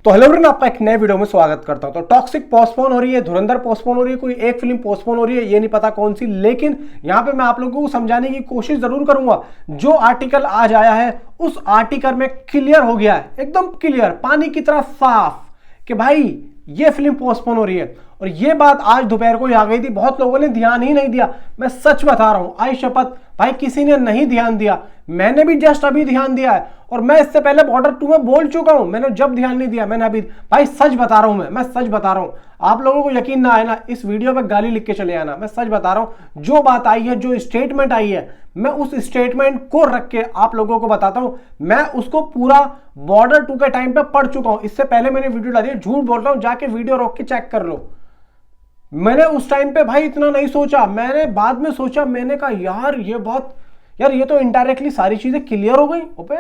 तो hello everyone, आपका एक नए वीडियो में स्वागत करता हूं। तो टॉक्सिक पोस्टपोन हो रही है, धुरंधर पोस्टपोन हो रही है, कोई एक फिल्म पोस्टपोन हो रही है, ये नहीं पता कौन सी। लेकिन यहां पे मैं आप लोगों को समझाने की कोशिश जरूर करूंगा। जो आर्टिकल आज आया है उस आर्टिकल में क्लियर हो गया है, एकदम क्लियर, पानी की तरह साफ, कि भाई ये फिल्म पोस्टपोन हो रही है। और ये बात आज दोपहर को ही आ गई थी, बहुत लोगों ने ध्यान ही नहीं दिया। मैं सच बता रहा हूं, आई शपथ भाई, किसी ने नहीं ध्यान दिया। मैंने भी जस्ट अभी ध्यान दिया है, और मैं इससे पहले बॉर्डर 2 में बोल चुका हूं। मैंने जब ध्यान नहीं दिया, मैंने अभी, भाई सच बता रहा हूं, मैं सच बता रहा हूं। आप लोगों को यकीन ना आए ना, इस वीडियो पे गाली लिख के चले आना। मैं सच बता रहा हूं, जो बात आई है, जो स्टेटमेंट आई है, मैं उस स्टेटमेंट को रख के आप लोगों को बताता हूं। मैं उसको पूरा बॉर्डर 2 के टाइम पे पढ़ चुका हूं। इससे पहले मैंने वीडियो डाली है, झूठ बोल रहा हूं, जाके वीडियो रोक के चेक कर लो। मैंने उस टाइम पे भाई इतना नहीं सोचा, मैंने बाद में सोचा। मैंने कहा यार ये तो इनडायरेक्टली सारी चीजें क्लियर हो गई। ओपे,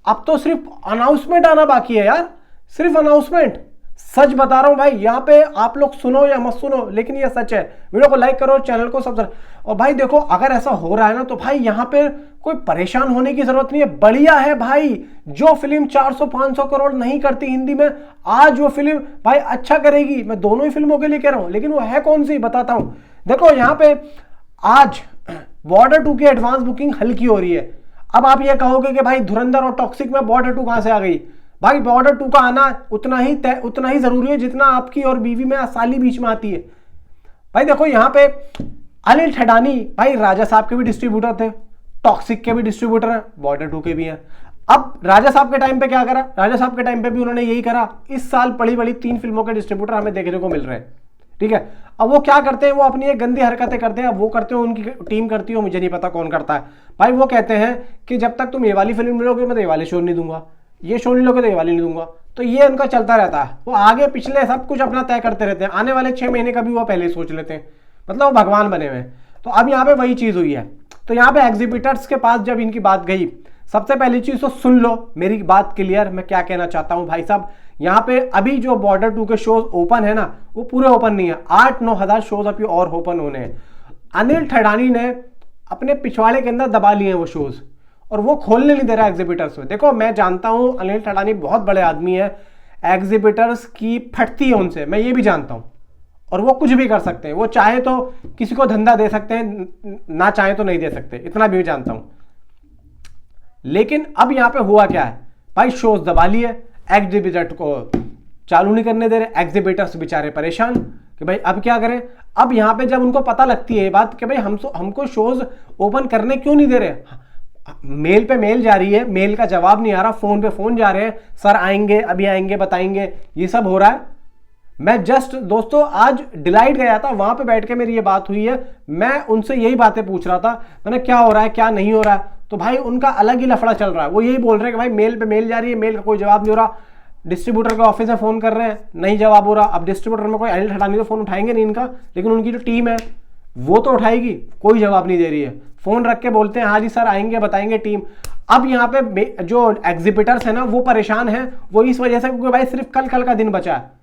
अब तो सिर्फ अनाउंसमेंट आना बाकी है यार, सिर्फ अनाउंसमेंट। सच बता रहा हूं भाई, यहां पे आप लोग सुनो या मत सुनो, लेकिन ये सच है। वीडियो को लाइक करो, चैनल को सब्सक्राइब। और भाई देखो, अगर ऐसा हो रहा है ना, तो भाई यहां पे कोई परेशान होने की जरूरत नहीं है। बढ़िया है भाई, जो फिल्म 400-500 करोड़ नहीं करती हिंदी में, आज वो फिल्म भाई अच्छा करेगी। मैं दोनों ही फिल्मों के लिए कह रहा हूं, लेकिन वो है कौन सी बताता हूं। देखो यहां पे आज बॉर्डर 2 की एडवांस बुकिंग हल्की हो रही है। अब आप ये कहोगे कि भाई धुरंधर और टॉक्सिक में बॉर्डर 2 कहां से आ गई। भाई बॉर्डर 2 का आना उतना ही जरूरी है जितना आपकी और बीवी में साली बीच में आती है। भाई देखो यहां पे अनिल ठडानी भाई राजा साहब के भी डिस्ट्रीब्यूटर थे, टॉक्सिक के भी डिस्ट्रीब्यूटर हैं, बॉर्डर 2 के भी हैं। अब राजा साहब के टाइम पे क्या करा, राजा साहब के टाइम पे भी उन्होंने यही करा। इस साल बड़ी बड़ी 3 फिल्मों के डिस्ट्रीब्यूटर हमें देखने को मिल रहे हैं, ठीक है। अब वो क्या करते हैं, वो अपनी एक गंदी हरकतें करते हैं। अब वो करते हैं, उनकी टीम करती है, मुझे नहीं पता कौन करता है। भाई वो कहते हैं कि जब तक तुम ये वाली फिल्म मिलोगे मैं तो ये वाले शो नहीं दूंगा, ये शो नहीं लोगे तो ये वाली नहीं दूंगा। तो ये उनका चलता रहता है। वो आगे पिछले सब कुछ अपना तय करते रहते हैं। आने वाले 6 महीने का भी वो पहले ही सोच लेते हैं, मतलब वो भगवान बने हुए हैं। तो अब यहाँ पे वही चीज हुई है। तो यहाँ पे एग्जिबिटर्स के पास जब इनकी बात गई, सबसे पहली चीज तो सुन लो मेरी बात क्लियर, मैं क्या कहना चाहता हूं भाई साहब। यहाँ पे अभी जो बॉर्डर 2 के शोज ओपन है ना, वो पूरे ओपन नहीं है। 8-9 हजार शोज अभी और ओपन होने हैं। अनिल ठडानी ने अपने पिछवाड़े के अंदर दबा लिए हैं वो शोज, और वो खोलने नहीं दे रहा एग्जिबिटर्स में। देखो मैं जानता हूं अनिल ठडानी बहुत बड़े आदमी है, एग्जिबिटर्स की फटती है उनसे, मैं ये भी जानता हूं। और वो कुछ भी कर सकते हैं, वो चाहे तो किसी को धंधा दे सकते हैं, ना चाहे तो नहीं दे सकते, इतना भी जानता हूं। लेकिन अब यहां पे हुआ क्या है भाई, शोज दबा लिए, एग्जिबिटर को चालू नहीं करने दे रहे। एग्जिबिटर्स बेचारे परेशान कि भाई अब क्या करें। अब यहां पे जब उनको पता लगती है ये बात कि भाई हमको शोज ओपन करने क्यों नहीं दे रहे, मेल पे मेल जा रही है, मेल का जवाब नहीं आ रहा, फोन पे फोन जा रहे हैं, सर आएंगे, अभी आएंगे, बताएंगे, ये सब हो रहा है। मैं जस्ट दोस्तों आज डिलाइट गया था, वहां पे बैठ के मेरी ये बात हुई है। मैं उनसे यही बातें पूछ रहा था, मैंने क्या हो रहा है क्या नहीं हो रहा है। तो भाई उनका अलग ही लफड़ा चल रहा है। वो यही बोल रहे हैं कि भाई मेल पे मेल जा रही है, मेल का कोई जवाब नहीं हो रहा। डिस्ट्रीब्यूटर के ऑफिस में फोन कर रहे हैं, नहीं जवाब हो रहा। अब डिस्ट्रीब्यूटर में कोई अनिल ठडानी तो फोन उठाएंगे नहीं इनका, लेकिन उनकी जो टीम है वो तो उठाएगी, कोई जवाब नहीं दे रही है। फोन रख के बोलते हैं हाँ जी सर आएंगे, बताएंगे टीम। अब यहाँ पे जो एग्जिबिटर्स है ना वो परेशान है, वो इस वजह से क्योंकि भाई सिर्फ कल का दिन बचा है।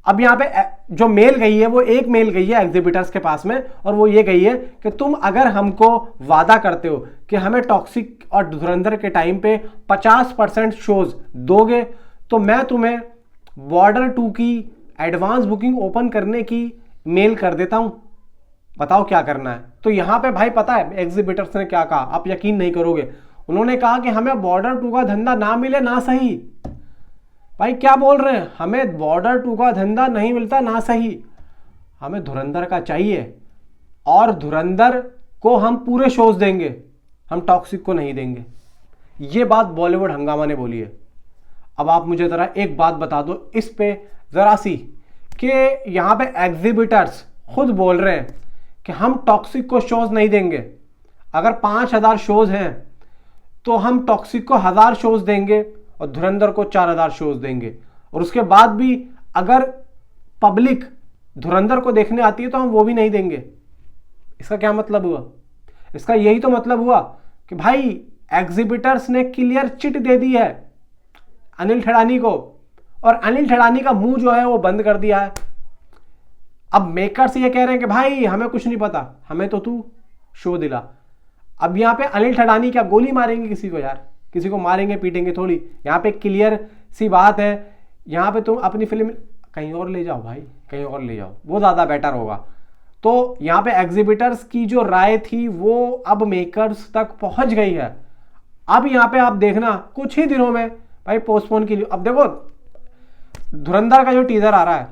अब यहाँ पे जो मेल गई है वो एक मेल गई है एग्जिबिटर्स के पास में, और वो ये गई है कि तुम अगर हमको वादा करते हो कि हमें टॉक्सिक और धुरंधर के टाइम पे 50% शोज दोगे, तो मैं तुम्हें बॉर्डर 2 की एडवांस बुकिंग ओपन करने की मेल कर देता हूं, बताओ क्या करना है। तो यहां पे भाई पता है एग्जिबिटर्स ने क्या कहा, आप यकीन नहीं करोगे। उन्होंने कहा कि हमें बॉर्डर 2 का धंधा ना मिले ना सही। भाई क्या बोल रहे हैं, हमें बॉर्डर 2 का धंधा नहीं मिलता ना सही, हमें धुरंधर का चाहिए, और धुरंधर को हम पूरे शोज देंगे, हम टॉक्सिक को नहीं देंगे। ये बात बॉलीवुड हंगामा ने बोली है। अब आप मुझे जरा एक बात बता दो इस पे जरा सी, कि यहां पे एग्जिबिटर्स खुद बोल रहे हैं कि हम टॉक्सिक को शोज नहीं देंगे। अगर 5000 शोज हैं तो हम टॉक्सिक को 1000 शोज देंगे और धुरंधर को 4000 शोज देंगे। और उसके बाद भी अगर पब्लिक धुरंधर को देखने आती है तो हम वो भी नहीं देंगे। इसका क्या मतलब हुआ, इसका यही तो मतलब हुआ कि भाई एग्जिबिटर्स ने क्लियर चिट दे दी है अनिल ठडानी को, और अनिल ठडानी का मुंह जो है वो बंद कर दिया है। अब मेकर्स ये कह रहे हैं कि भाई हमें कुछ नहीं पता, हमें तो तू शो दिला। अब यहां पे अनिल ठडानी क्या गोली मारेंगे किसी को यार, किसी को मारेंगे पीटेंगे थोड़ी। यहाँ पे क्लियर सी बात है यहाँ पे तुम अपनी फिल्म कहीं और ले जाओ भाई, कहीं और ले जाओ, वो ज़्यादा बेटर होगा। तो यहाँ पे एग्जिबिटर्स की जो राय थी वो अब मेकर्स तक पहुंच गई है। अब यहाँ पे आप देखना कुछ ही दिनों में भाई पोस्टपोन की, अब देखो धुरंधर का जो टीजर आ रहा है,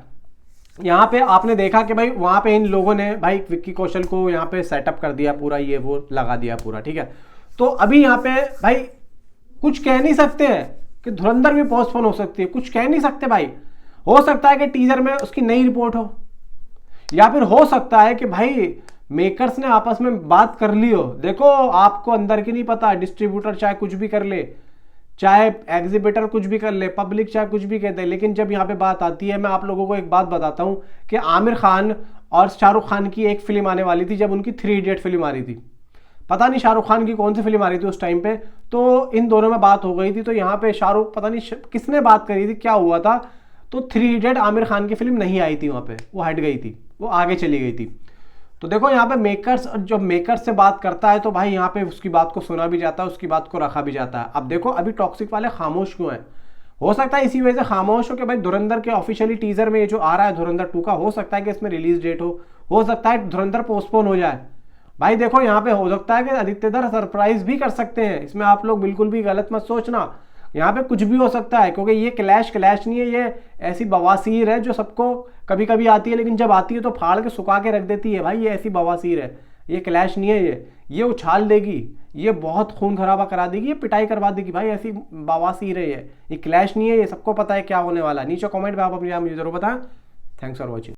यहाँ पे आपने देखा कि भाई वहां पे इन लोगों ने भाई विक्की कौशल को यहाँ पे सेटअप कर दिया पूरा, ये वो लगा दिया पूरा, ठीक है। तो अभी यहाँ पे भाई कुछ कह नहीं सकते हैं कि धुरंधर भी पोस्टपोन हो सकती है, कुछ कह नहीं सकते भाई। हो सकता है कि टीजर में उसकी नई रिपोर्ट हो, या फिर हो सकता है कि भाई मेकर्स ने आपस में बात कर ली हो। देखो आपको अंदर की नहीं पता, डिस्ट्रीब्यूटर चाहे कुछ भी कर ले, चाहे एग्जिबिटर कुछ भी कर ले, पब्लिक चाहे कुछ भी कह दे, लेकिन जब यहाँ पे बात आती है, मैं आप लोगों को एक बात बताता हूँ कि आमिर खान और शाहरुख खान की एक फिल्म आने वाली थी, जब उनकी 3 इडियट फिल्म आ रही थी, पता नहीं शाहरुख खान की कौन सी फिल्म आ रही थी उस टाइम पे, तो इन दोनों में बात हो गई थी। तो यहाँ पे शाहरुख पता नहीं किसने बात करी थी, क्या हुआ था, तो 3 इडियट आमिर खान की फिल्म नहीं आई थी वहाँ पे, वो हट गई थी, वो आगे चली गई थी। तो देखो यहाँ पे मेकर्स, जब मेकर्स से बात करता है तो भाई यहाँ पे उसकी बात को सुना भी जाता है, उसकी बात को रखा भी जाता है। अब देखो अभी टॉक्सिक वाले खामोश क्यों हैं, हो सकता है इसी वजह से खामोश हो कि भाई धुरंधर के ऑफिशियली टीजर में ये जो आ रहा है धुरंधर 2 का, हो सकता है कि इसमें रिलीज डेट हो सकता है धुरंधर पोस्टपोन हो जाए। भाई देखो यहाँ पे हो सकता है कि आदित्य दर सरप्राइज भी कर सकते हैं, इसमें आप लोग बिल्कुल भी गलत मत सोचना, यहाँ पे कुछ भी हो सकता है, क्योंकि ये क्लैश नहीं है, ये ऐसी बवासीर है जो सबको कभी कभी आती है, लेकिन जब आती है तो फाड़ के सुखा के रख देती है। भाई ये ऐसी बवासीर है, ये क्लैश नहीं है, ये उछाल देगी, ये बहुत खून खराबा करा देगी, ये पिटाई करवा देगी, भाई ऐसी बवासीर है ये क्लैश नहीं है, ये सबको पता है क्या होने वाला है। नीचे कमेंट में आप अपनी राय मुझे जरूर बताएं। Thanks for watching.